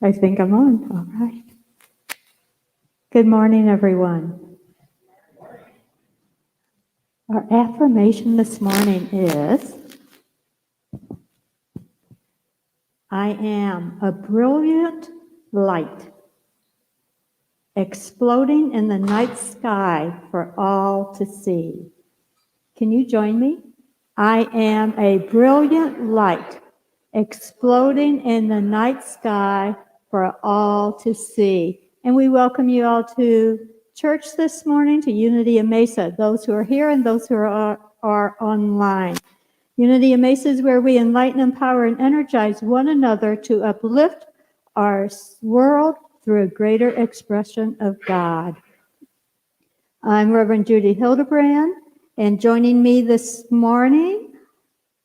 I think I'm on. All right. Good morning, everyone. Our affirmation this morning is, I am a brilliant light, exploding in the night sky for all to see. Can you join me? I am a brilliant light, exploding in the night sky for all to see. And we welcome you all to church this morning, to Unity of Mesa, those who are here and those who are online. Unity of Mesa is where we enlighten, empower, and energize one another to uplift our world through a greater expression of God. I'm Reverend Judy Hildebrand, and joining me this morning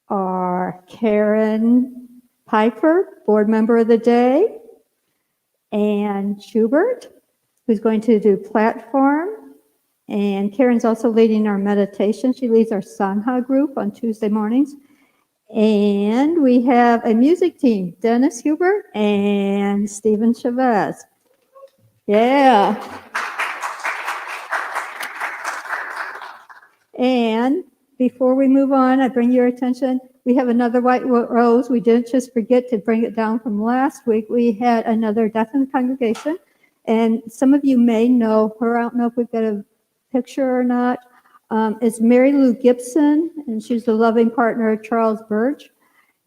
are Karen Piper, board member of the day, and Hubert, who's going to do platform. And Karen's also leading our meditation. She leads our Sangha group on Tuesday mornings. And we have a music team, Dennis Hubert and Stephen Chavez. Yeah. And before we move on, I bring your attention, we have another white rose. We didn't just forget to bring it down from last week. We had another death in the congregation, and some of you may know her. I don't know if we've got a picture or not. It's Mary Lou Gibson, and she's the loving partner of Charles Birch.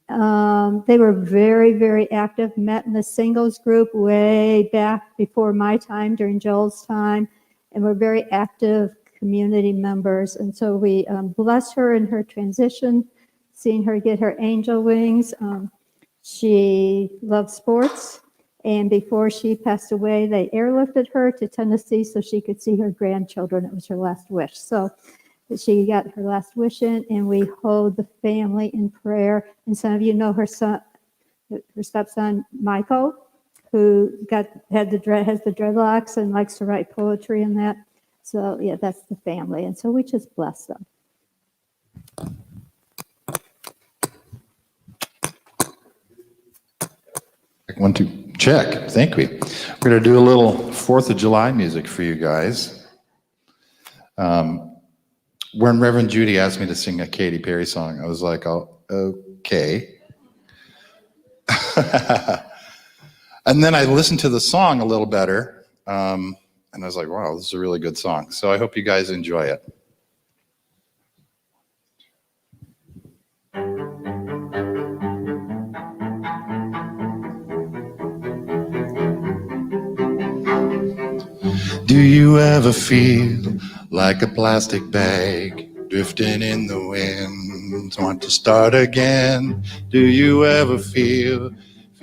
They were very, very active, met in the singles group way back before my time, during Joel's time, and were very active community members. And so we bless her in her transition, seeing her get her angel wings. She loved sports, and before she passed away, they airlifted her to Tennessee so she could see her grandchildren. It was her last wish. So she got her last wish in, and we hold the family in prayer. And some of you know her son, her stepson, Michael, who has the dreadlocks and likes to write poetry and that. So yeah, that's the family. And so we just bless them. One, two, check. Thank you. We're going to do a little 4th of July music for you guys. When Reverend Judy asked me to sing a Katy Perry song, I was like, oh, okay. And then I listened to the song a little better, and I was like, wow, this is a really good song. So I hope you guys enjoy it. Do you ever feel like a plastic bag drifting in the wind? Want to start again? Do you ever feel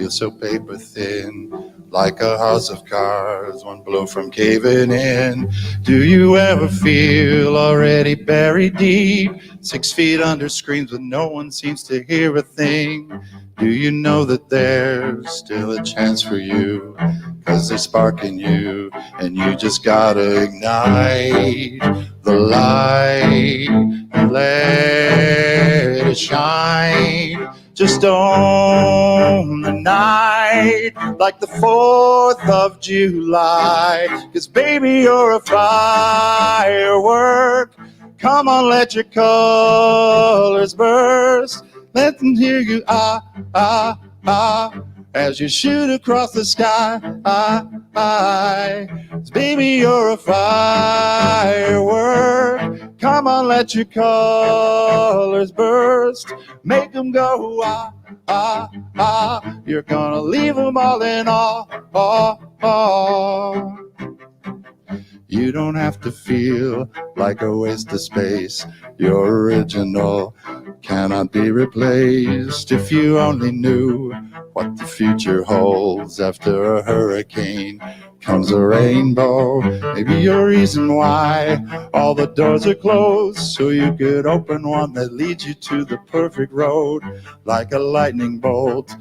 so paper thin, like a house of cards, one blow from caving in? Do you ever feel already buried deep, 6 feet under screams, but no one seems to hear a thing? Do you know that there's still a chance for you? 'Cause there's spark in you, and you just gotta ignite the light and let it shine. Just own the night like the 4th of July. 'Cause baby, you're a firework. Come on, let your colors burst. Let them hear you, ah, ah, ah, as you shoot across the sky. Baby, you're a firework. Come on, let your colors burst. Make them go, ah, ah, ah. You're gonna leave them all in awe, awe, awe. You don't have to feel like a waste of space. Your original cannot be replaced. If you only knew what the future holds. After a hurricane comes a rainbow. Maybe your reason why all the doors are closed, so you could open one that leads you to the perfect road. Like a lightning bolt,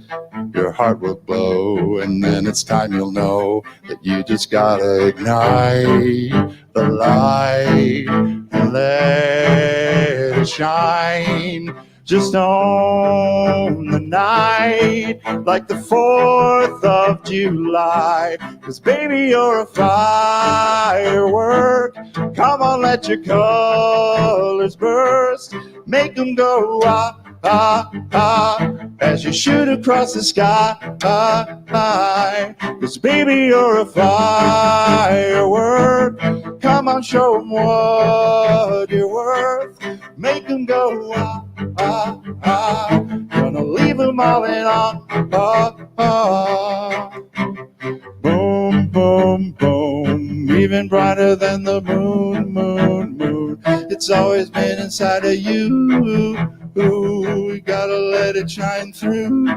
your heart will glow, and then it's time you'll know that you just gotta ignite the light and let it shine. just on the night like the 4th of July. 'Cause baby, you're a firework. Come on, let your colors burst. Make them go ah, ah, ah, as you shoot across the sky. 'Cause baby, you're a firework. Come on, show them what you're worth. Make them go ah, ah, ah. Gonna leave them all in awe. Ah, ah. Boom, boom, boom, even brighter than the moon, moon, moon. It's always been inside of you. Ooh, we gotta let it shine through.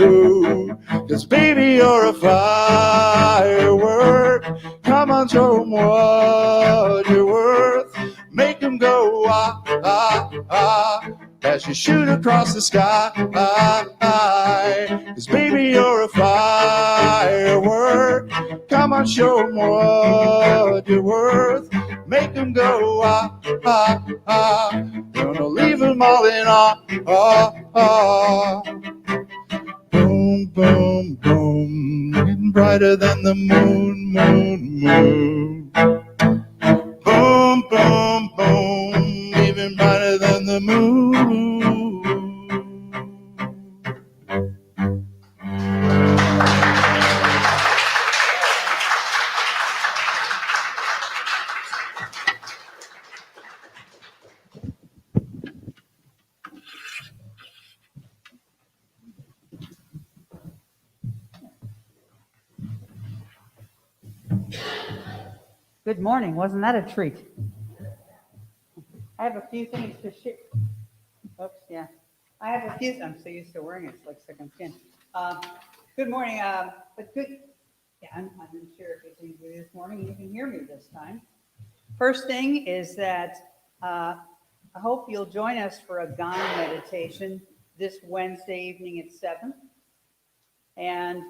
Ooh, 'cause baby, you're a firework. Come on, show 'em what you're worth. Make 'em go ah, ah, ah, as you shoot across the sky. 'Cause baby, you're a firework. Come on, show 'em what you're worth. Make 'em go ah, ah, ah. Gonna leave them all in awe. Ah, ah. Boom, boom, boom, getting brighter than the moon, moon, moon. Boom, boom, boom, even brighter than the moon. Good morning. Wasn't that a treat? I have a few things to share. Oops, yeah. I have a few. I'm so used to wearing it. It's like second skin. Good morning. But good. Yeah, I'm sure if it's easy this morning, you can hear me this time. First thing is that I hope you'll join us for a gong meditation this Wednesday evening at 7. And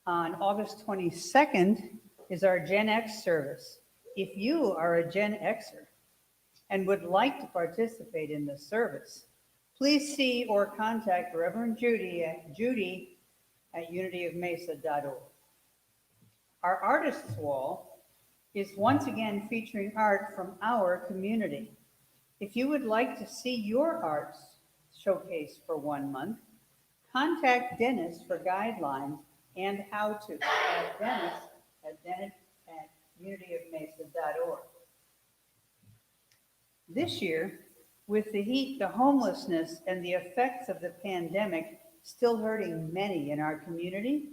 on August 22nd is our Gen X service. If you are a Gen Xer and would like to participate in the service, please see or contact Reverend Judy at unityofmesa.org. Our artists wall is once again featuring art from our community. If you would like to see your arts showcased for 1 month, contact Dennis for guidelines and how to. Dennis at unityofmesa.org. This year, with the heat, the homelessness, and the effects of the pandemic still hurting many in our community,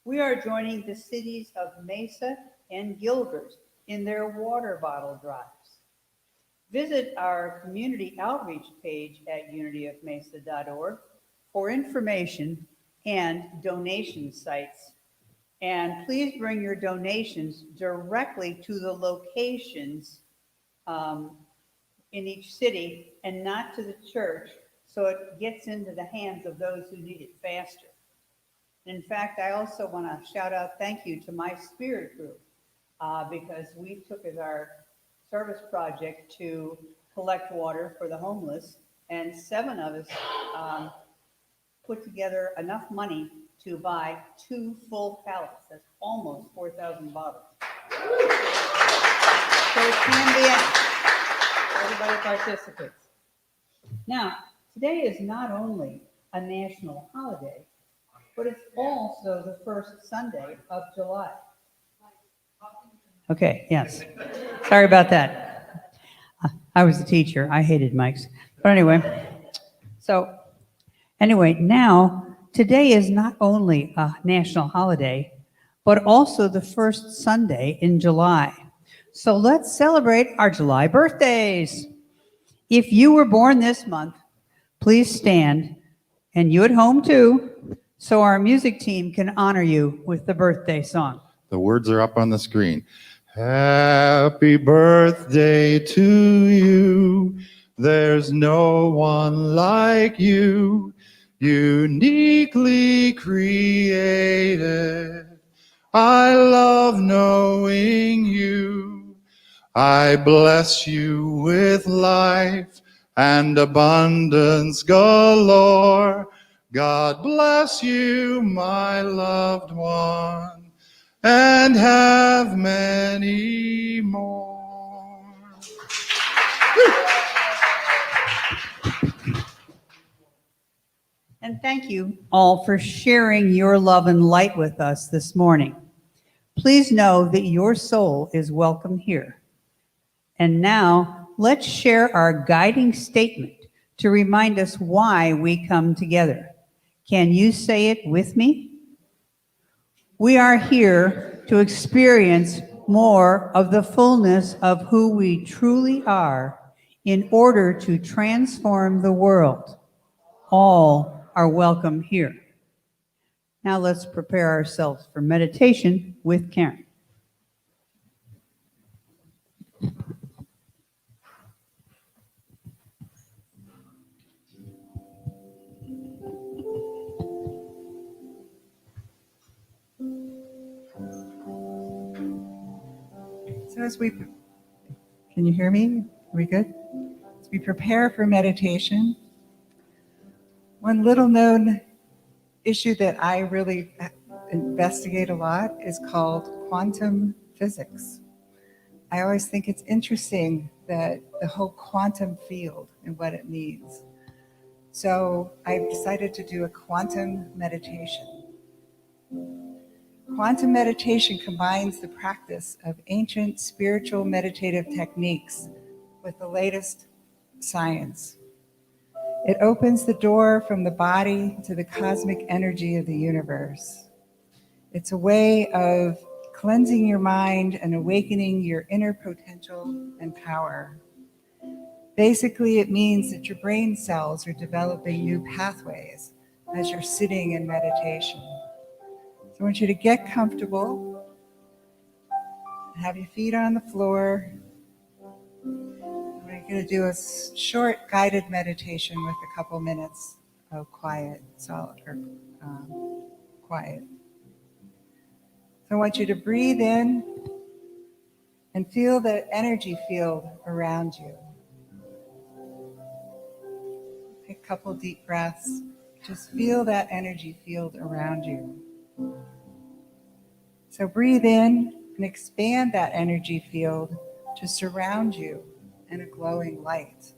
we are joining the cities of Mesa and Gilbert in their water bottle drives. Visit our community outreach page at unityofmesa.org for information and donation sites. And please bring your donations directly to the locations in each city and not to the church, so it gets into the hands of those who need it faster. In fact, I also want to shout out thank you to my spirit group because we took as our service project to collect water for the homeless, and 7 of us put together enough money to buy 2 full pallets. That's almost 4,000 bottles. So it can be asked. Everybody participates. Now, today is not only a national holiday, but it's also the first Sunday of July. Okay, yes. Sorry about that. I was a teacher. I hated mics. But anyway, now, today is not only a national holiday, but also the first Sunday in July. So let's celebrate our July birthdays. If you were born this month, please stand, and you at home too, so our music team can honor you with the birthday song. The words are up on the screen. Happy birthday to you. There's no one like you. Uniquely created. I love knowing you. I bless you with life and abundance galore. God bless you, my loved one, and have many more. And thank you all for sharing your love and light with us this morning. Please know that your soul is welcome here. And now, let's share our guiding statement to remind us why we come together. Can you say it with me? We are here to experience more of the fullness of who we truly are in order to transform the world. All are welcome here. Now let's prepare ourselves for meditation with Karen. So can you hear me? Are we good? As we prepare for meditation, one little known issue that I really investigate a lot is called quantum physics. I always think it's interesting that the whole quantum field and what it means. So I've decided to do a quantum meditation. Quantum meditation combines the practice of ancient spiritual meditative techniques with the latest science. It opens the door from the body to the cosmic energy of the universe. It's a way of cleansing your mind and awakening your inner potential and power. Basically, it means that your brain cells are developing new pathways as you're sitting in meditation. So I want you to get comfortable, have your feet on the floor. We're going to do a short guided meditation with a couple minutes of quiet. So I want you to breathe in and feel the energy field around you. Take a couple deep breaths. Just feel that energy field around you. So breathe in and expand that energy field to surround you in a glowing light.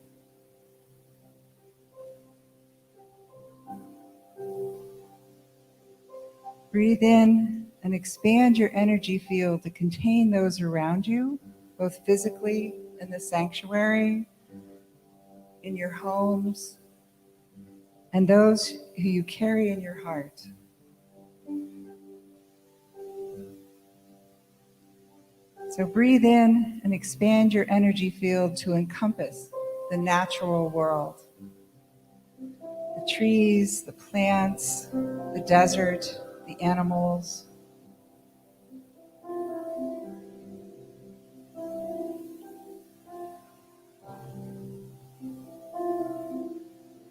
Breathe in and expand your energy field to contain those around you, both physically in the sanctuary, in your homes, and those who you carry in your heart. So breathe in and expand your energy field to encompass the natural world. The trees, the plants, the desert, the animals.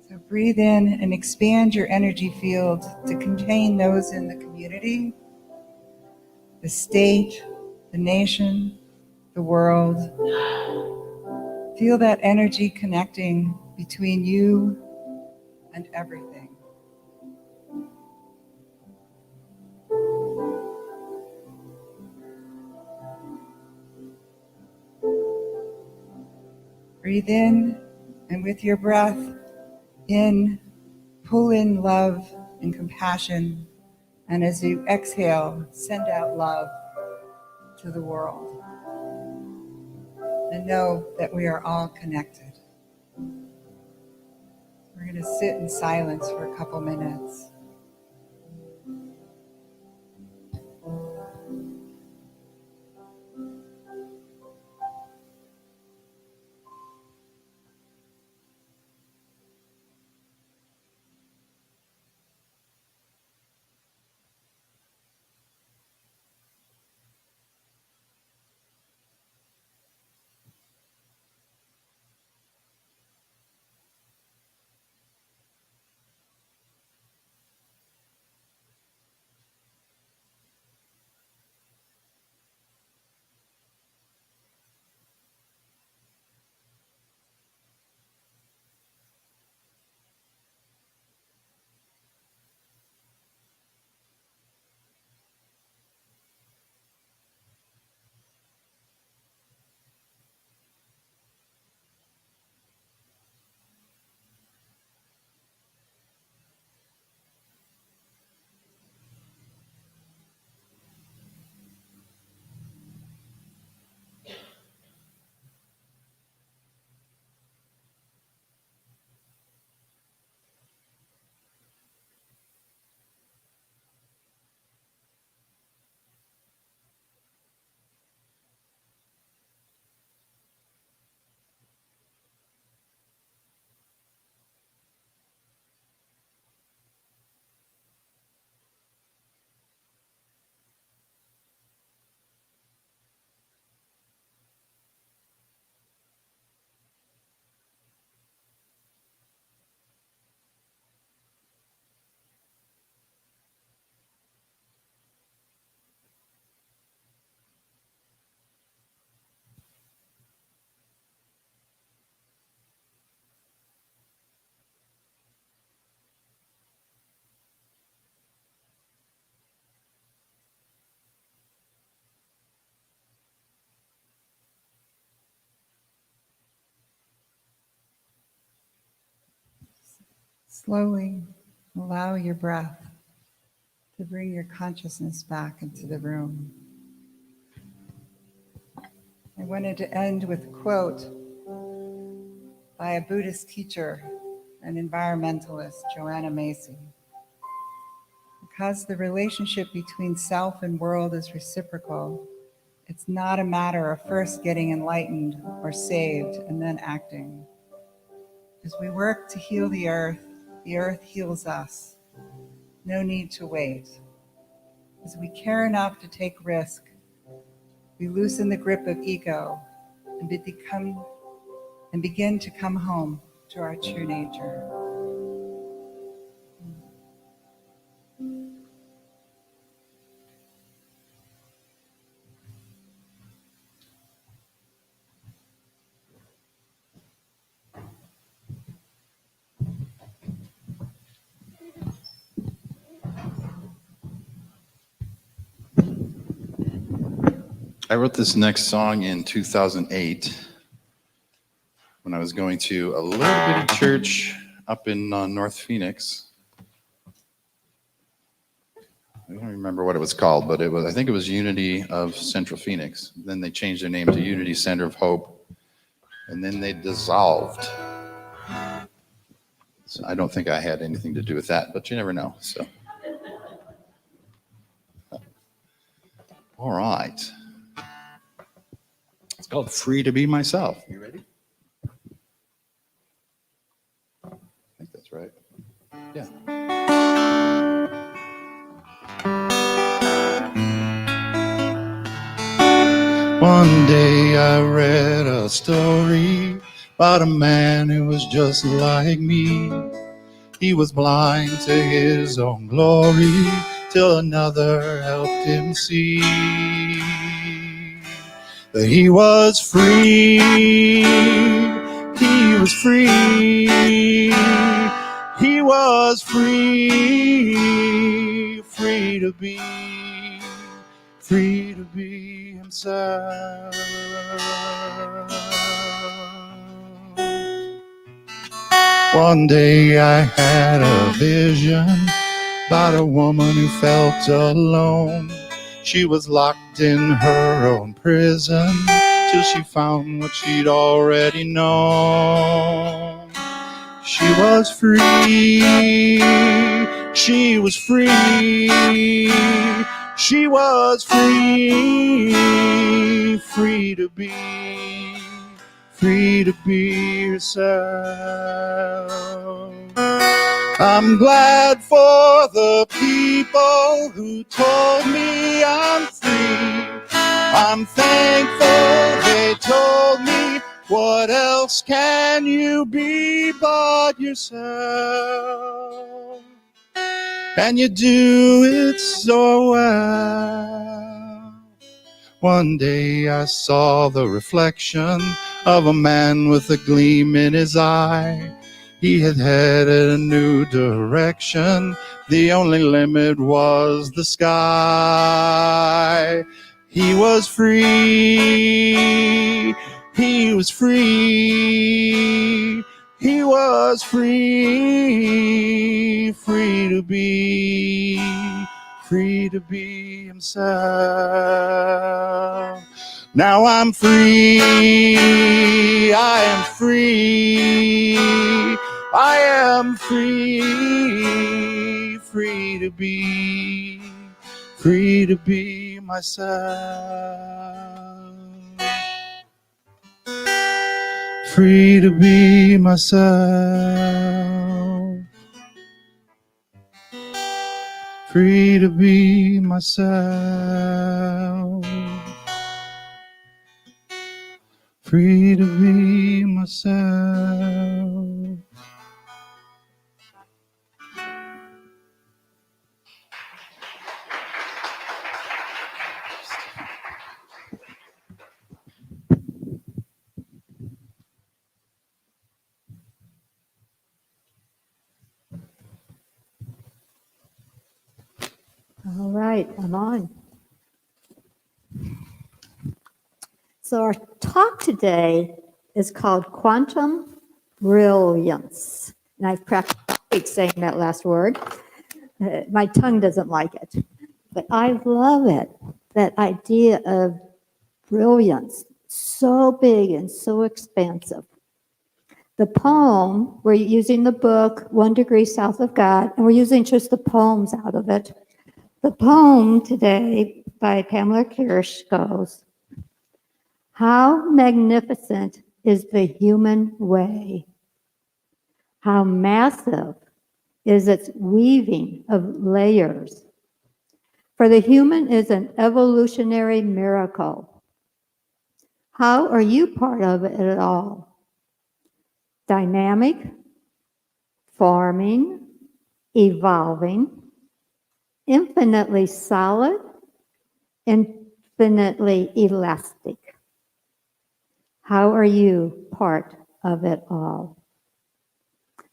So breathe in and expand your energy field to contain those in the community, the state, the nation, the world. Feel that energy connecting between you and everything. Breathe in, and with your breath in, pull in love and compassion. And as you exhale, send out love to the world. And know that we are all connected. We're going to sit in silence for a couple minutes. Slowly allow your breath to bring your consciousness back into the room. I wanted to end with a quote by a Buddhist teacher and environmentalist, Joanna Mesa. Because the relationship between self and world is reciprocal, it's not a matter of first getting enlightened or saved and then acting. As we work to heal the earth heals us. No need to wait. As we care enough to take risk, we loosen the grip of ego and begin to come home to our true nature. I wrote this next song in 2008 when I was going to a little bitty church up in North Phoenix. I don't remember what it was called, but I think it was Unity of Central Phoenix. Then they changed their name to Unity Center of Hope, and then they dissolved. So I don't think I had anything to do with that, but you never know. So, all right. It's called Free to Be Myself. You ready? I think that's right. Yeah. One day I read a story about a man who was just like me. He was blind to his own glory till another helped him see that he was free. He was free. He was free. Free to be himself. One day I had a vision about a woman who felt alone. She was locked in her own prison till she found what she'd already known. She was free. She was free. She was free. Free to be herself. I'm glad for the people who told me I'm free. I'm thankful they told me, what else can you be but yourself? And you do it so well. One day I saw the reflection of a man with a gleam in his eye. He had headed a new direction. The only limit was the sky. He was free. He was free. He was free. Free to be himself. Now I'm free. I am free. I am free. Free to be myself. Free to be myself. Free to be myself. Free to be myself. All right, I'm on. So our talk today is called Quantum Brilliance. And I've practiced hate saying that last word. My tongue doesn't like it. But I love it, that idea of brilliance, so big and so expansive. The poem, we're using the book, 1 Degree South of God, and we're using just the poems out of it. The poem today by Pamela Kiesch goes, "How magnificent is the human way. How massive is its weaving of layers. For the human is an evolutionary miracle. How are you part of it at all? Dynamic, forming, evolving, infinitely solid, infinitely elastic. How are you part of it all?"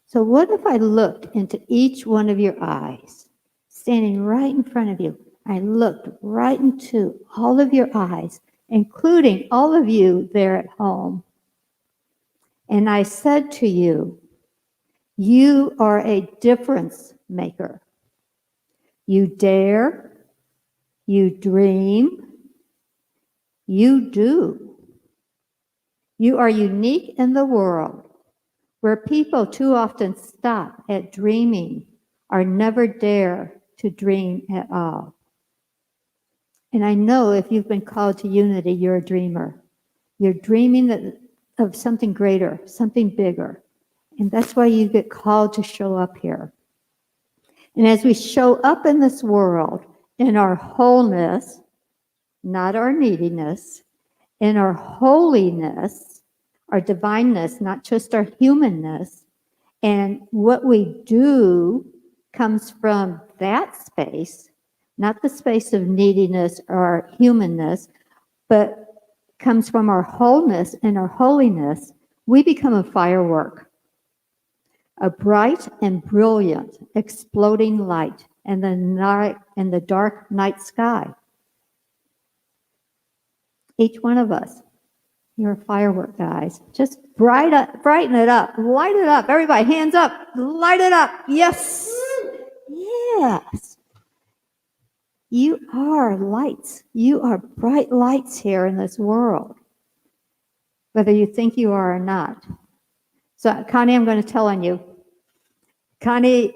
So what if I looked into each one of your eyes, standing right in front of you? I looked right into all of your eyes, including all of you there at home. And I said to you, you are a difference maker. You dare, you dream, you do. You are unique in the world, where people too often stop at dreaming or never dare to dream at all. And I know if you've been called to unity, you're a dreamer. You're dreaming of something greater, something bigger. And that's why you get called to show up here. And as we show up in this world, in our wholeness, not our neediness, in our holiness, our divineness, not just our humanness, and what we do comes from that space, not the space of neediness or humanness, but comes from our wholeness and our holiness, we become a firework, a bright and brilliant exploding light in the dark night sky. Each one of us, you're a firework, guys. Just brighten it up, light it up. Everybody, hands up, light it up. Yes, yes. You are lights. You are bright lights here in this world, whether you think you are or not. So, Connie, I'm going to tell on you. Connie's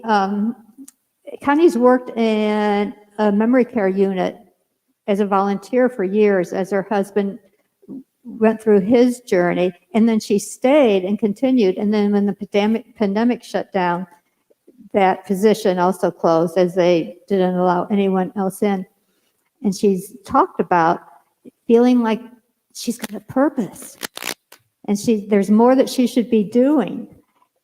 worked in a memory care unit as a volunteer for years as her husband went through his journey, and then she stayed and continued. And then when the pandemic shut down, that position also closed as they didn't allow anyone else in. And she's talked about feeling like she's got a purpose and there's more that she should be doing.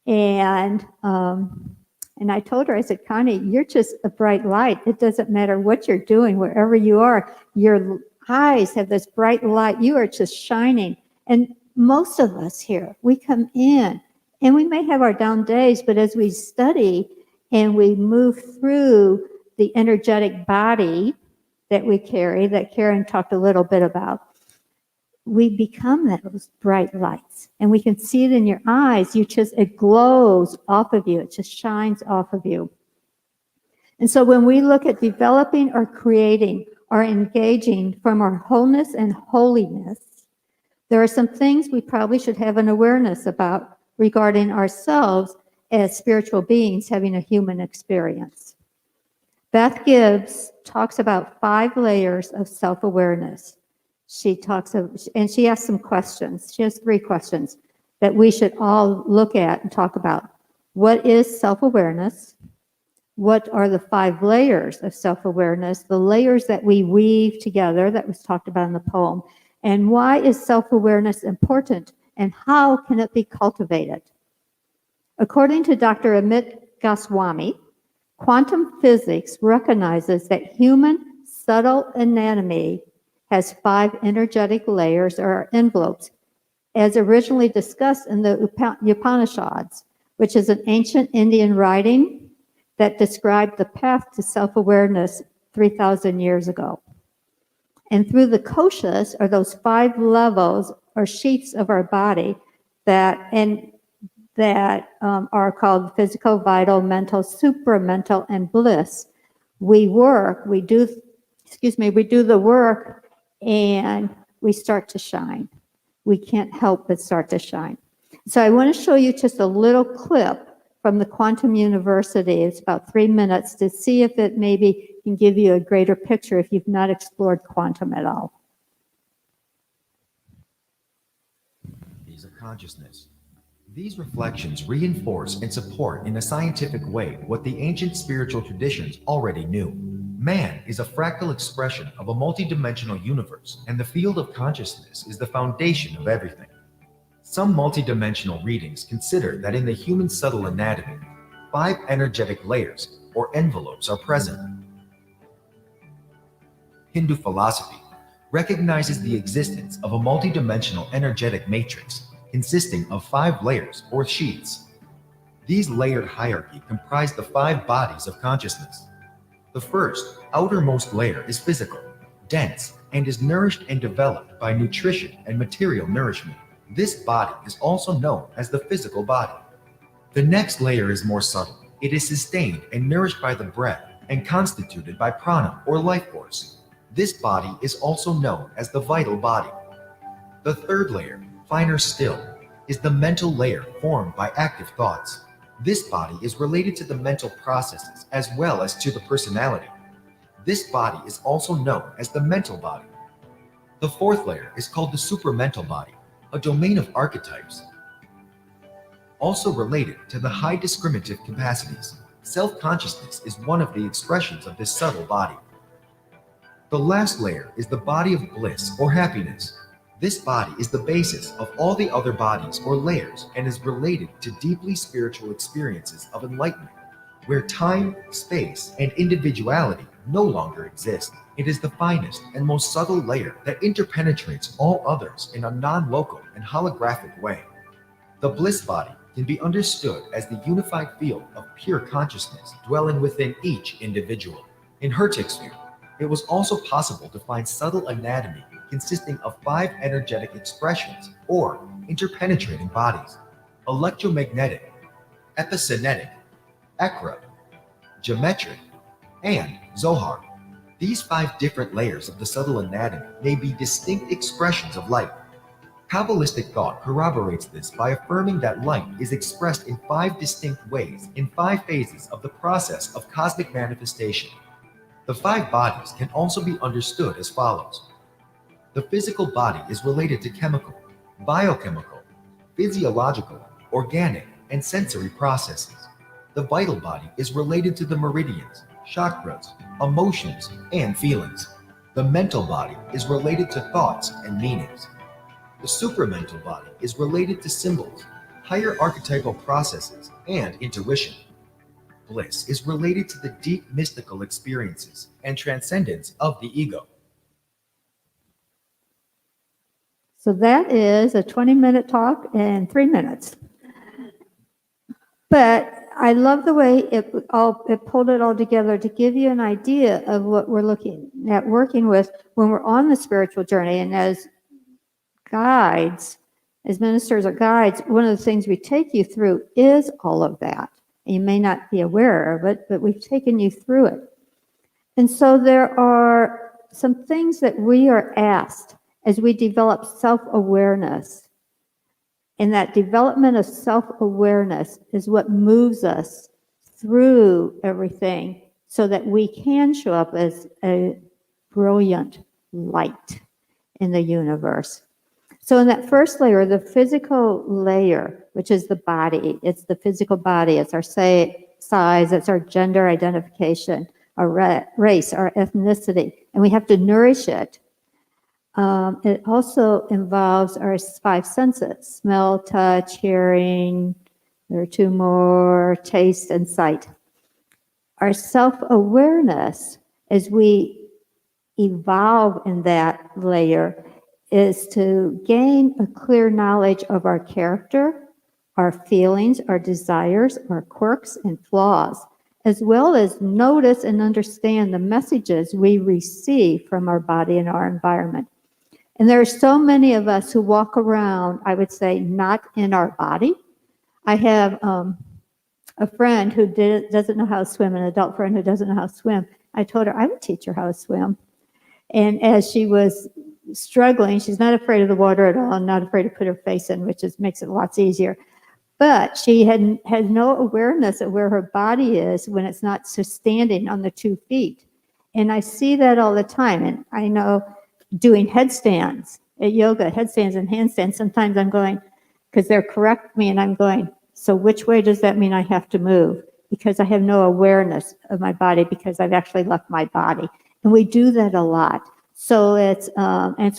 And I told her, I said, Connie, you're just a bright light. It doesn't matter what you're doing, wherever you are, your eyes have this bright light. You are just shining. And most of us here, we come in and we may have our down days, but as we study and we move through the energetic body that we carry, that Karen talked a little bit about, we become those bright lights. And we can see it in your eyes. It glows off of you. It just shines off of you. And so when we look at developing or creating or engaging from our wholeness and holiness, there are some things we probably should have an awareness about regarding ourselves as spiritual beings having a human experience. Beth Gibbs talks about 5 layers of self-awareness. She asks some questions. She has 3 questions that we should all look at and talk about. What is self-awareness? What are the 5 layers of self-awareness, the layers that we weave together that was talked about in the poem? And why is self-awareness important, and how can it be cultivated? According to Dr. Amit Goswami, quantum physics recognizes that human subtle anatomy has 5 energetic layers or envelopes, as originally discussed in the Upanishads, which is an ancient Indian writing that described the path to self-awareness 3,000 years ago. And through the koshas, are those 5 levels or sheaths of our body and that are called physical, vital, mental, supramental, and bliss. We do the work, and we start to shine. We can't help but start to shine. So I want to show you just a little clip from the Quantum University. It's about 3 minutes to see if it maybe can give you a greater picture if you've not explored quantum at all. Of consciousness. These reflections reinforce and support in a scientific way what the ancient spiritual traditions already knew. Man is a fractal expression of a multidimensional universe, and the field of consciousness is the foundation of everything. Some multidimensional readings consider that in the human subtle anatomy, 5 energetic layers or envelopes are present. Hindu philosophy recognizes the existence of a multidimensional energetic matrix consisting of 5 layers or sheaths. These layered hierarchy comprise the 5 bodies of consciousness. The first, outermost layer is physical, dense, and is nourished and developed by nutrition and material nourishment. This body is also known as the physical body. The next layer is more subtle. It is sustained and nourished by the breath and constituted by prana or life force. This body is also known as the vital body. The third layer, finer still, is the mental layer formed by active thoughts. This body is related to the mental processes as well as to the personality. This body is also known as the mental body. The fourth layer is called the supramental body, a domain of archetypes, also related to the high discriminative capacities. Self-consciousness is one of the expressions of this subtle body. The last layer is the body of bliss or happiness. This body is the basis of all the other bodies or layers and is related to deeply spiritual experiences of enlightenment, where time, space, and individuality no longer exist. It is the finest and most subtle layer that interpenetrates all others in a non-local and holographic way. The bliss body can be understood as the unified field of pure consciousness dwelling within each individual. In Hurtick's view, it was also possible to find subtle anatomy consisting of 5 energetic expressions or interpenetrating bodies: electromagnetic, epigenetic, ekra, geometric, and Zohar. These 5 different layers of the subtle anatomy may be distinct expressions of light. Kabbalistic thought corroborates this by affirming that light is expressed in 5 distinct ways in 5 phases of the process of cosmic manifestation. The 5 bodies can also be understood as follows. The physical body is related to chemical, biochemical, physiological, organic, and sensory processes. The vital body is related to the meridians, chakras, emotions, and feelings. The mental body is related to thoughts and meanings. The supramental body is related to symbols, higher archetypal processes, and intuition. Bliss is related to the deep mystical experiences and transcendence of the ego. So that is a 20-minute talk in 3 minutes. But I love the way it pulled it all together to give you an idea of what we're looking at working with when we're on the spiritual journey. And as guides, as ministers or guides, one of the things we take you through is all of that. And you may not be aware of it, but we've taken you through it. And so there are some things that we are asked as we develop self-awareness. And that development of self-awareness is what moves us through everything so that we can show up as a brilliant light in the universe. So in that first layer, the physical layer, which is the body, it's the physical body, it's our size, it's our gender identification, our race, our ethnicity, and we have to nourish it. It also involves our 5 senses: smell, touch, hearing, there are 2 more, taste, and sight. Our self-awareness, as we evolve in that layer, is to gain a clear knowledge of our character, our feelings, our desires, our quirks and flaws, as well as notice and understand the messages we receive from our body and our environment. And there are so many of us who walk around, I would say, not in our body. I have a friend who doesn't know how to swim, an adult friend who doesn't know how to swim. I told her I would teach her how to swim. And as she was struggling, she's not afraid of the water at all, not afraid to put her face in, which makes it lots easier. But she had no awareness of where her body is when it's not standing on the 2 feet. And I see that all the time. And I know doing headstands at yoga, headstands and handstands, sometimes I'm going, because they're correct me, and I'm going, so which way does that mean I have to move? Because I have no awareness of my body, because I've actually left my body. And we do that a lot. So it's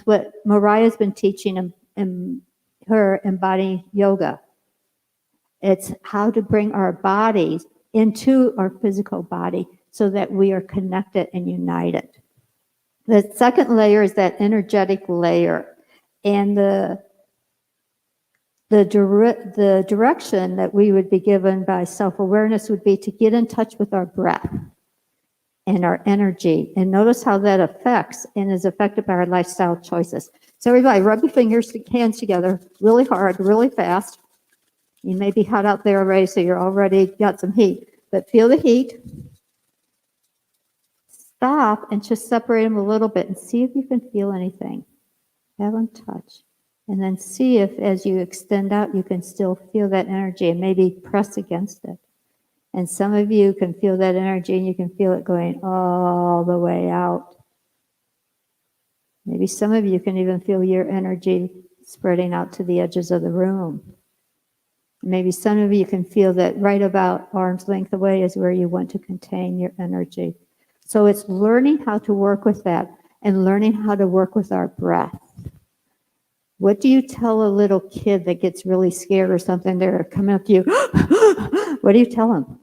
what Mariah's been teaching in her embodying yoga. It's how to bring our bodies into our physical body so that we are connected and united. The second layer is that energetic layer. And the direction that we would be given by self-awareness would be to get in touch with our breath and our energy, and notice how that affects and is affected by our lifestyle choices. So everybody, rub your hands together really hard, really fast. You may be hot out there already, so you're already got some heat, but feel the heat. Stop and just separate them a little bit and see if you can feel anything. Have them touch. And then see if, as you extend out, you can still feel that energy, and maybe press against it. And some of you can feel that energy, and you can feel it going all the way out. Maybe some of you can even feel your energy spreading out to the edges of the room. Maybe some of you can feel that right about arm's length away is where you want to contain your energy. So it's learning how to work with that and learning how to work with our breath. What do you tell a little kid that gets really scared or something? They're coming up to you. What do you tell them?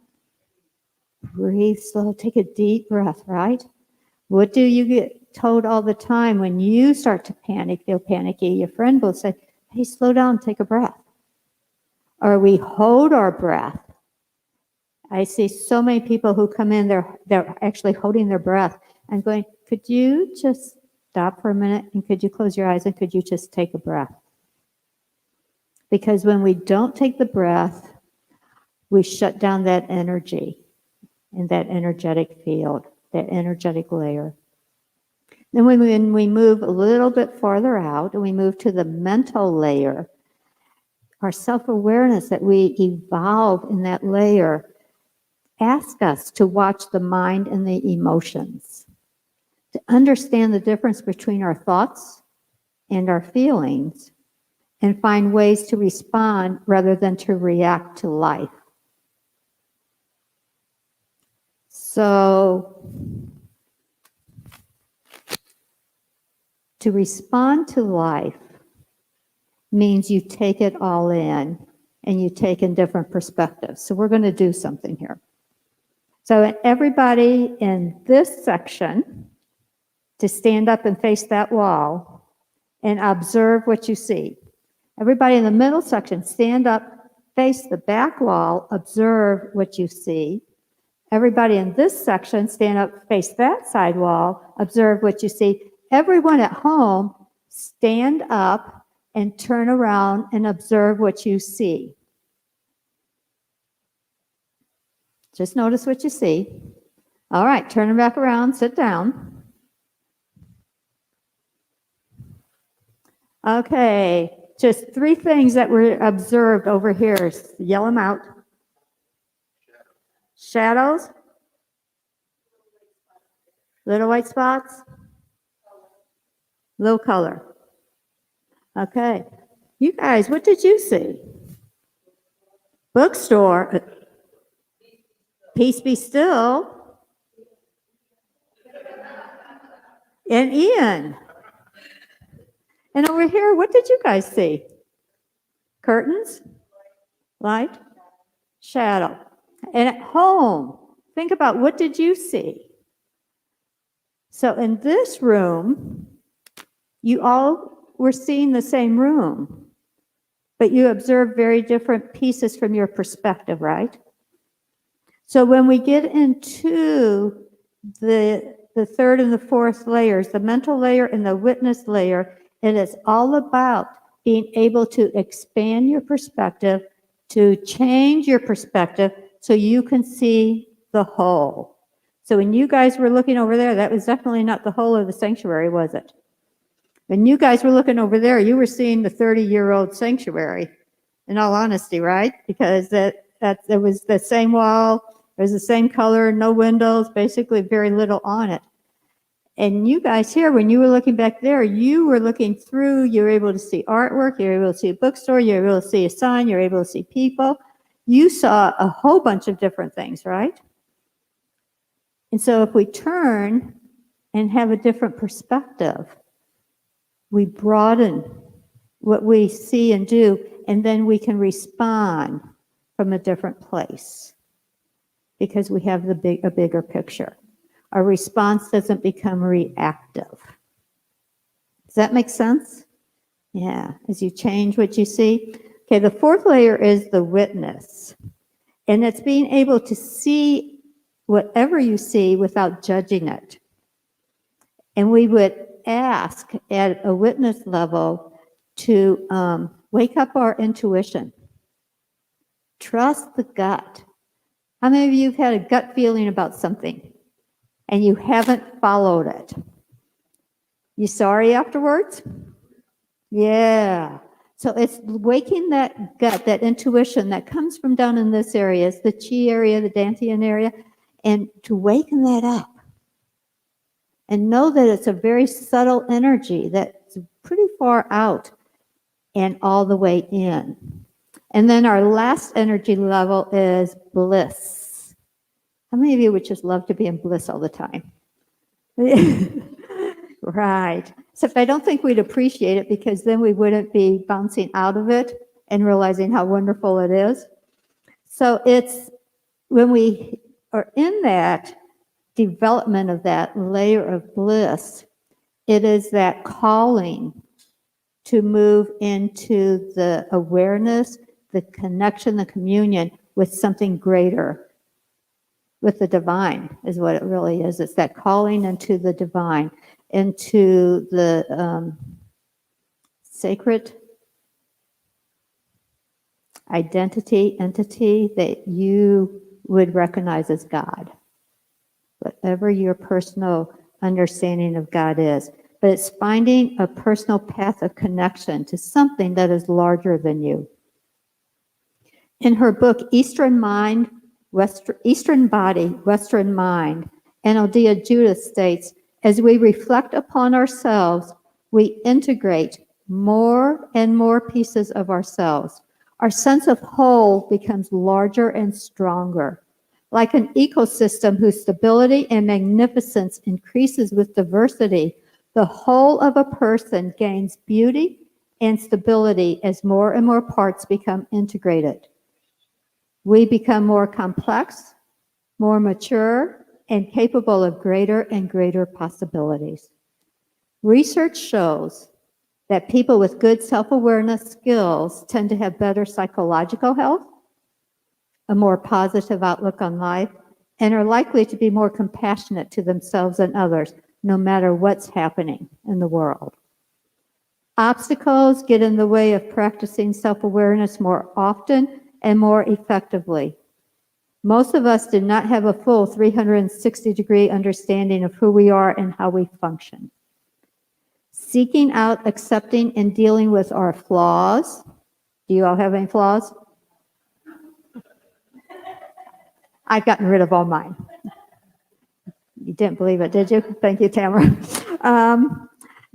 Breathe slow. Take a deep breath, right? What do you get told all the time when you start to panic, feel panicky? Your friend will say, hey, slow down, take a breath. Or we hold our breath. I see so many people who come in, they're actually holding their breath. I'm going, could you just stop for a minute, and could you close your eyes, and could you just take a breath? Because when we don't take the breath, we shut down that energy in that energetic field, that energetic layer. Then when we move a little bit farther out and we move to the mental layer, our self-awareness that we evolve in that layer ask us to watch the mind and the emotions, to understand the difference between our thoughts and our feelings, and find ways to respond rather than to react to life. So, to respond to life means you take it all in and you take in different perspectives. So we're going to do something here. So everybody in this section to stand up and face that wall and observe what you see. Everybody in the middle section, stand up, face the back wall, observe what you see. Everybody in this section, stand up, face that side wall, observe what you see. Everyone at home, stand up and turn around and observe what you see. Just notice what you see. All right, turn them back around, sit down. Okay, just 3 things that were observed over here. Yell them out. Shadows. Little white spots. Low color. Okay. You guys, what did you see? Bookstore. Peace be still. And Ian. And over here, what did you guys see? Curtains, light, shadow. And at home, think about, what did you see? So in this room, you all were seeing the same room, but you observed very different pieces from your perspective, right? So when we get into the third and the fourth layers, the mental layer and the witness layer, it is all about being able to expand your perspective to change your perspective so you can see the whole. So when you guys were looking over there, that was definitely not the whole of the sanctuary, was it? When you guys were looking over there, you were seeing the 30-year-old sanctuary, in all honesty, right? Because it was the same wall, it was the same color, no windows, basically very little on it. And you guys here, when you were looking back there, you were looking through, you were able to see artwork, you were able to see a bookstore, you were able to see a sign, you were able to see people. You saw a whole bunch of different things, right? And so if we turn and have a different perspective, we broaden what we see and do, and then we can respond from a different place because we have a bigger picture. Our response doesn't become reactive. Does that make sense? Yeah, as you change what you see. Okay, the fourth layer is the witness. And it's being able to see whatever you see without judging it. And we would ask at a witness level to wake up our intuition. Trust the gut. How many of you have had a gut feeling about something and you haven't followed it? You sorry afterwards? Yeah. So it's waking that gut, that intuition that comes from down in this area, it's the chi area, the dantian area, and to waken that up. And know that it's a very subtle energy that's pretty far out and all the way in. And then our last energy level is bliss. How many of you would just love to be in bliss all the time? Right. Except I don't think we'd appreciate it because then we wouldn't be bouncing out of it and realizing how wonderful it is. So it's when we are in that development of that layer of bliss, it is that calling to move into the awareness, the connection, the communion with something greater, with the divine is what it really is. It's that calling into the divine, into the sacred entity that you would recognize as God. Whatever your personal understanding of God is. But it's finding a personal path of connection to something that is larger than you. In her book, Eastern Body, Western Mind, Anadia Judith states, as we reflect upon ourselves, we integrate more and more pieces of ourselves. Our sense of whole becomes larger and stronger. Like an ecosystem whose stability and magnificence increases with diversity, the whole of a person gains beauty and stability as more and more parts become integrated. We become more complex, more mature, and capable of greater and greater possibilities. Research shows that people with good self-awareness skills tend to have better psychological health, a more positive outlook on life, and are likely to be more compassionate to themselves and others, no matter what's happening in the world. Obstacles get in the way of practicing self-awareness more often and more effectively. Most of us do not have a full 360-degree understanding of who we are and how we function. Seeking out, accepting, and dealing with our flaws. Do you all have any flaws? I've gotten rid of all mine. You didn't believe it, did you? Thank you, Tamara.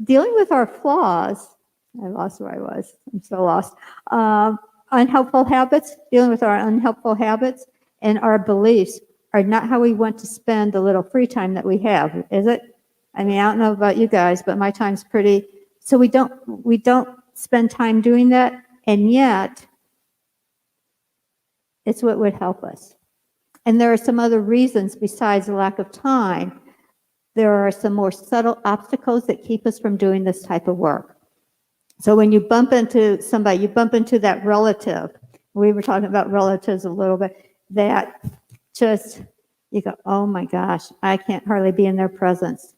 Dealing with our flaws. I lost where I was. I'm so lost. Unhelpful habits, dealing with our unhelpful habits and our beliefs are not how we want to spend the little free time that we have, is it? I mean, I don't know about you guys, but my time's pretty, so we don't spend time doing that, and yet it's what would help us. And there are some other reasons besides the lack of time. There are some more subtle obstacles that keep us from doing this type of work. So when you bump into somebody, you bump into that relative. We were talking about relatives a little bit, that just, you go, oh my gosh, I can't hardly be in their presence.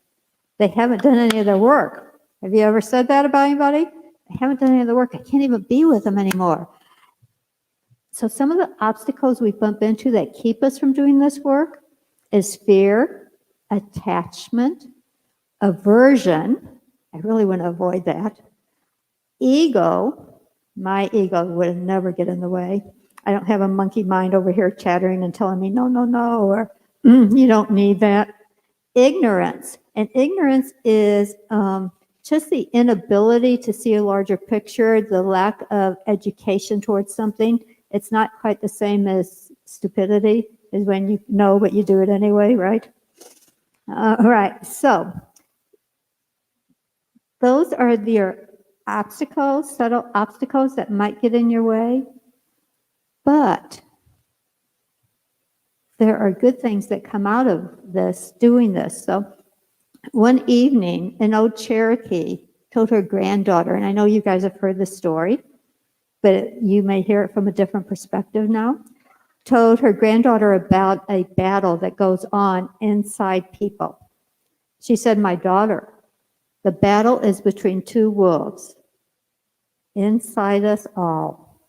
They haven't done any of their work. Have you ever said that about anybody? I haven't done any of the work. I can't even be with them anymore. So some of the obstacles we bump into that keep us from doing this work is fear, attachment, aversion. I really want to avoid that. Ego. My ego would never get in the way. I don't have a monkey mind over here chattering and telling me, no, no, no, or you don't need that. Ignorance. And ignorance is just the inability to see a larger picture, the lack of education towards something. It's not quite the same as stupidity, is when you know but you do it anyway, right? All right, so those are your obstacles, subtle obstacles that might get in your way. But there are good things that come out of this, doing this. So one evening, an old Cherokee told her granddaughter, and I know you guys have heard this story, but you may hear it from a different perspective now, told her granddaughter about a battle that goes on inside people. She said, my daughter, the battle is between two wolves inside us all.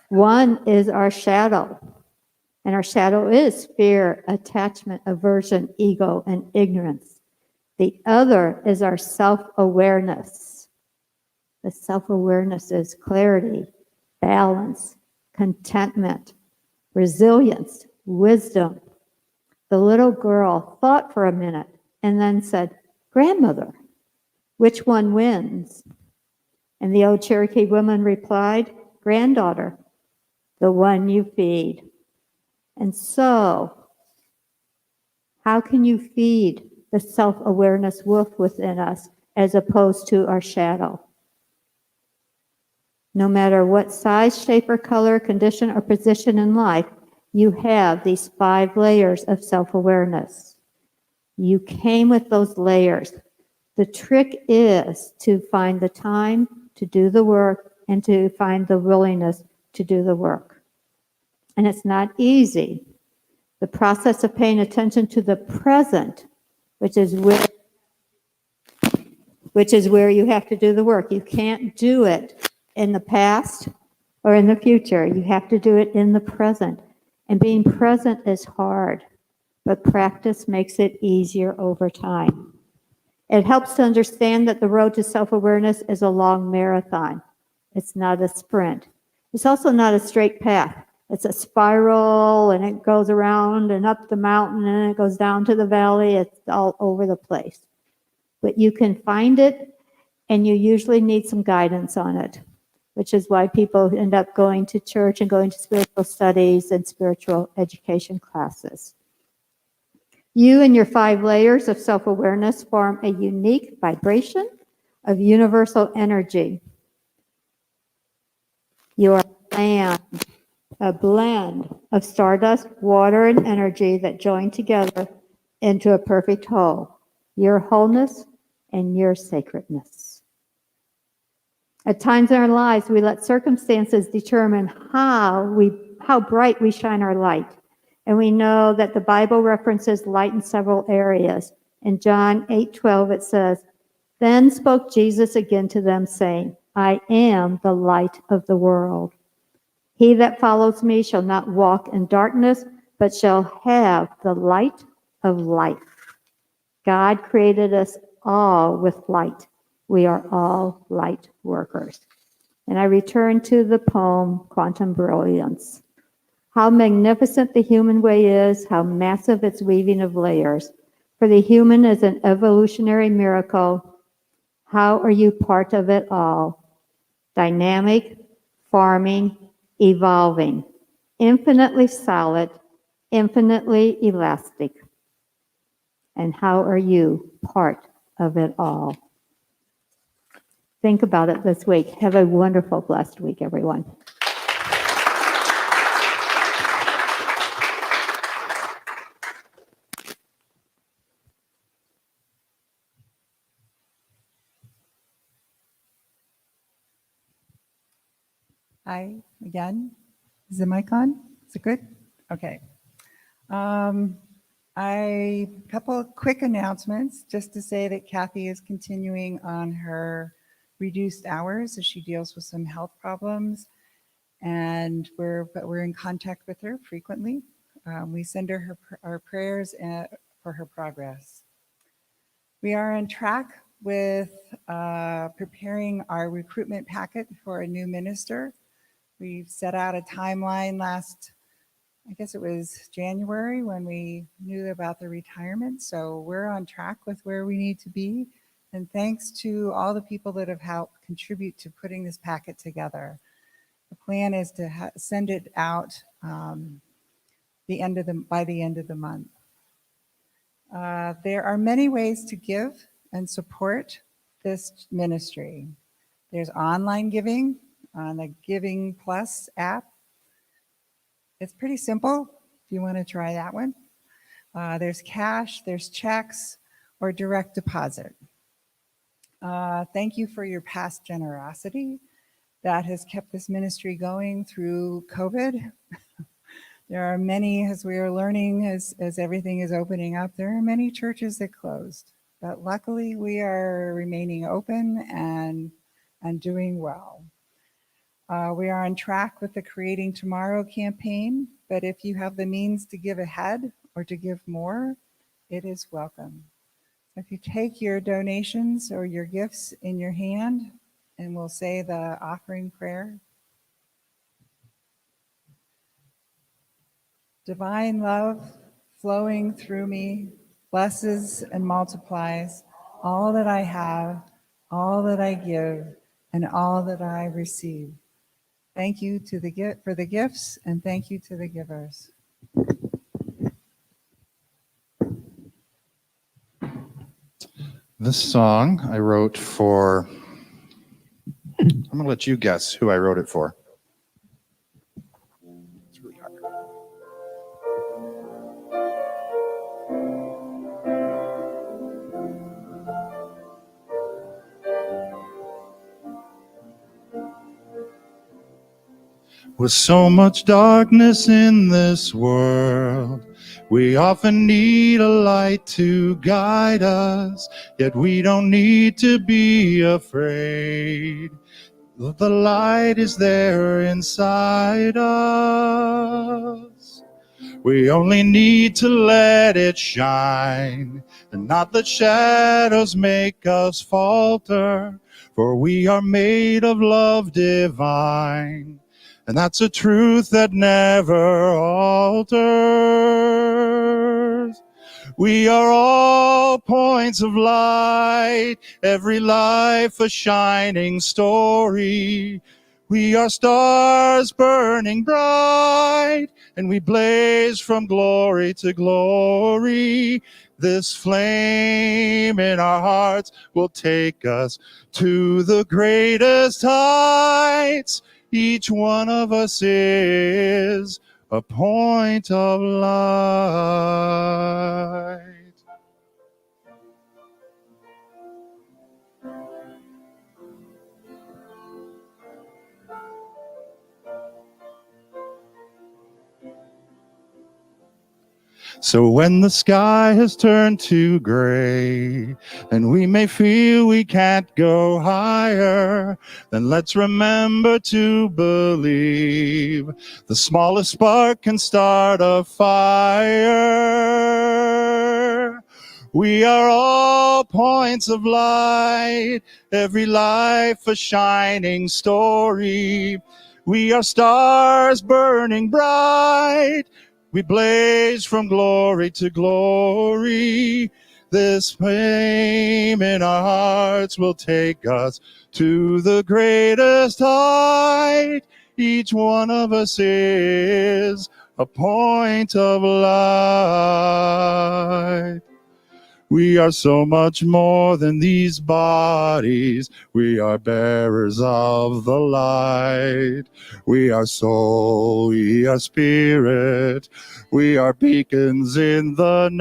One is our shadow, and our shadow is fear, attachment, aversion, ego, and ignorance. The other is our self-awareness. The self-awareness is clarity, balance, contentment, resilience, wisdom. The little girl thought for a minute and then said, grandmother, which one wins? And the old Cherokee woman replied, granddaughter, the one you feed. And so, how can you feed the self-awareness wolf within us as opposed to our shadow? No matter what size, shape, or color, condition, or position in life, you have these 5 layers of self-awareness. You came with those layers. The trick is to find the time to do the work and to find the willingness to do the work. And it's not easy. The process of paying attention to the present, which is where you have to do the work. You can't do it in the past or in the future. You have to do it in the present. And being present is hard, but practice makes it easier over time. It helps to understand that the road to self-awareness is a long marathon. It's not a sprint. It's also not a straight path. It's a spiral, and it goes around and up the mountain, and it goes down to the valley. It's all over the place. But you can find it, and you usually need some guidance on it, which is why people end up going to church and going to spiritual studies and spiritual education classes. You and your 5 layers of self-awareness form a unique vibration of universal energy. You are a blend of stardust, water, and energy that join together into a perfect whole. Your wholeness and your sacredness. At times in our lives, we let circumstances determine how bright we shine our light. And we know that the Bible references light in several areas. In John 8:12, it says, then spoke Jesus again to them, saying, I am the light of the world. He that follows me shall not walk in darkness, but shall have the light of life. God created us all with light. We are all light workers. And I return to the poem, Quantum Brilliance. How magnificent the human way is, how massive its weaving of layers. For the human is an evolutionary miracle. How are you part of it all? Dynamic, farming, evolving, infinitely solid, infinitely elastic. And how are you part of it all? Think about it this week. Have a wonderful, blessed week, everyone. Hi, again. Is the mic on? Is it good? Okay. A couple of quick announcements just to say that Kathy is continuing on her reduced hours as she deals with some health problems. but we're in contact with her frequently. We send her our prayers for her progress. We are on track with preparing our recruitment packet for a new minister. We've set out a timeline I guess it was January when we knew about the retirement. So we're on track with where we need to be. And thanks to all the people that have helped contribute to putting this packet together. The plan is to send it out by the end of the month. There are many ways to give and support this ministry. There's online giving on the Giving Plus app. It's pretty simple if you want to try that one. There's cash, there's checks, or direct deposit. Thank you for your past generosity that has kept this ministry going through COVID. There are many, as we are learning, as everything is opening up, there are many churches that closed. But luckily, we are remaining open and doing well. We are on track with the Creating Tomorrow campaign, but if you have the means to give ahead or to give more, it is welcome. If you take your donations or your gifts in your hand, and we'll say the offering prayer. Divine love flowing through me blesses and multiplies all that I have, all that I give, and all that I receive. Thank you for the gifts, and thank you to the givers. This song I wrote for, I'm going to let you guess who I wrote it for. It's really hard. With so much darkness in this world, we often need a light to guide us, yet we don't need to be afraid. The light is there inside us. We only need to let it shine, and not let shadows make us falter, for we are made of love divine. And that's a truth that never alters. We are all points of light, every life a shining story. We are stars burning bright, and we blaze from glory to glory. This flame in our hearts will take us to the greatest heights. Each one of us is a point of light. So when the sky has turned to gray and we may feel we can't go higher, then let's remember to believe the smallest spark can start a fire. We are all points of light, every life a shining story. We are stars burning bright. We blaze from glory to glory. This flame in our hearts will take us to the greatest height. Each one of us is a point of light. We are so much more than these bodies. We are bearers of the light. We are soul, we are spirit. We are beacons in the night.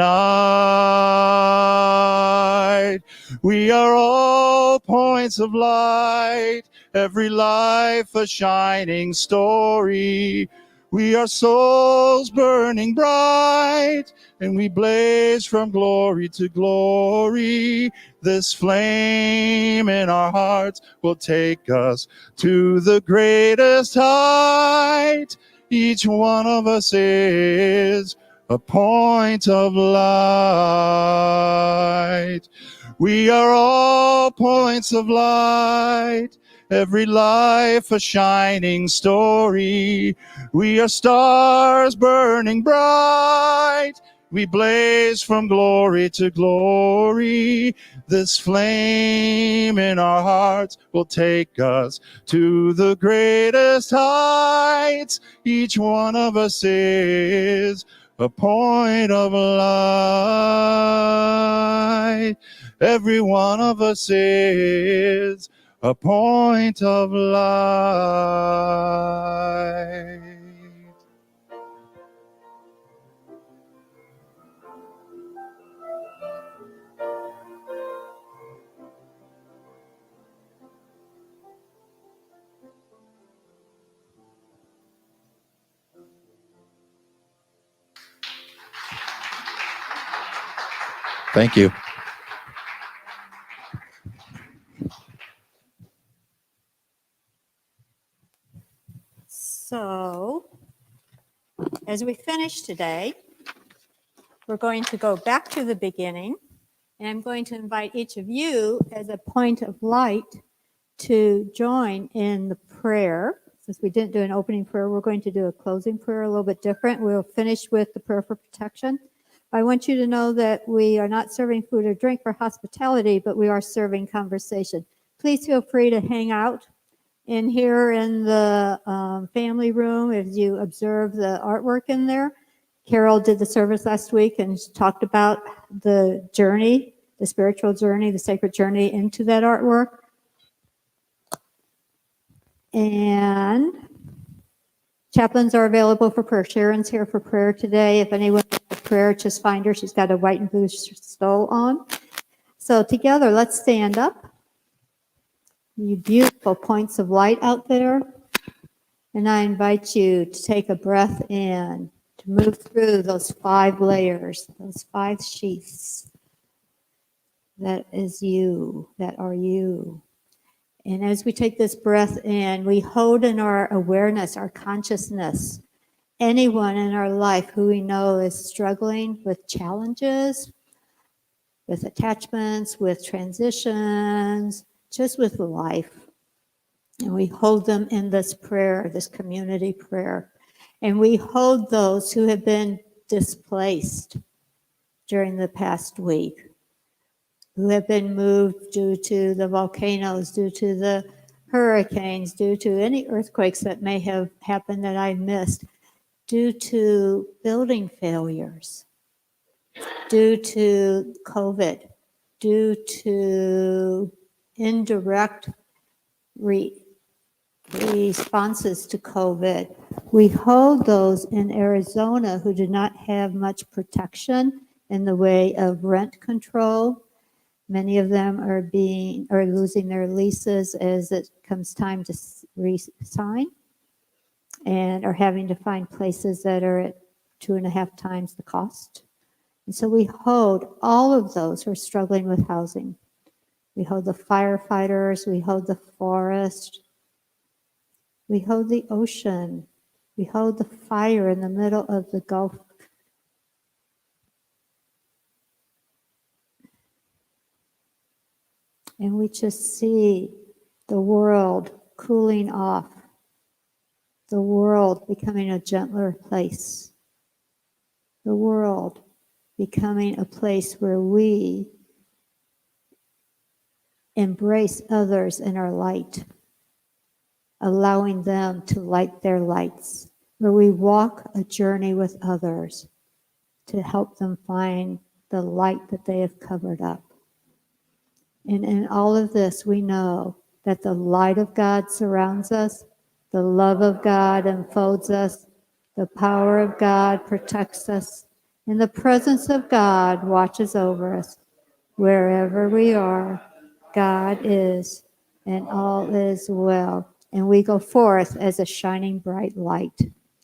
We are all points of light, every life a shining story. We are souls burning bright, and we blaze from glory to glory. This flame in our hearts will take us to the greatest height. Each one of us is a point of light. We are all points of light, every life a shining story. We are stars burning bright, we blaze from glory to glory. This flame in our hearts will take us to the greatest heights. Each one of us is a point of light. Every one of us is a point of light. Thank you. So, as we finish today, we're going to go back to the beginning, and I'm going to invite each of you as a point of light to join in the prayer. Since we didn't do an opening prayer, we're going to do a closing prayer a little bit different. We'll finish with the prayer for protection. I want you to know that we are not serving food or drink for hospitality, but we are serving conversation. Please feel free to hang out in here in the family room as you observe the artwork in there. Carol did the service last week and talked about the journey, the spiritual journey, the sacred journey into that artwork. And chaplains are available for prayer. Sharon's here for prayer today. If anyone needs prayer, just find her. She's got a white and blue stole on. So together, let's stand up. You beautiful points of light out there. And I invite you to take a breath in, to move through those 5 layers, those 5 sheaths. That is you, that are you. And as we take this breath in, we hold in our awareness, our consciousness, anyone in our life who we know is struggling with challenges, with attachments, with transitions, just with life. And we hold them in this prayer, this community prayer. And we hold those who have been displaced during the past week, who have been moved due to the volcanoes, due to the hurricanes, due to any earthquakes that may have happened that I missed, due to building failures, due to COVID, due to indirect responses to COVID. We hold those in Arizona who do not have much protection in the way of rent control. Many of them are losing their leases as it comes time to re-sign, and are having to find places that are at 2.5 times the cost. And so we hold all of those who are struggling with housing. We hold the firefighters, we hold the forest, we hold the ocean, we hold the fire in the middle of the Gulf. And we just see the world cooling off, the world becoming a gentler place, the world becoming a place where we embrace others in our light, allowing them to light their lights, where we walk a journey with others to help them find the light that they have covered up. And in all of this, we know that the light of God surrounds us, the love of God enfolds us, the power of God protects us, and the presence of God watches over us. Wherever we are, God is, and all is well. And we go forth as a shining bright light.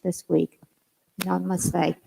this week. Namaste.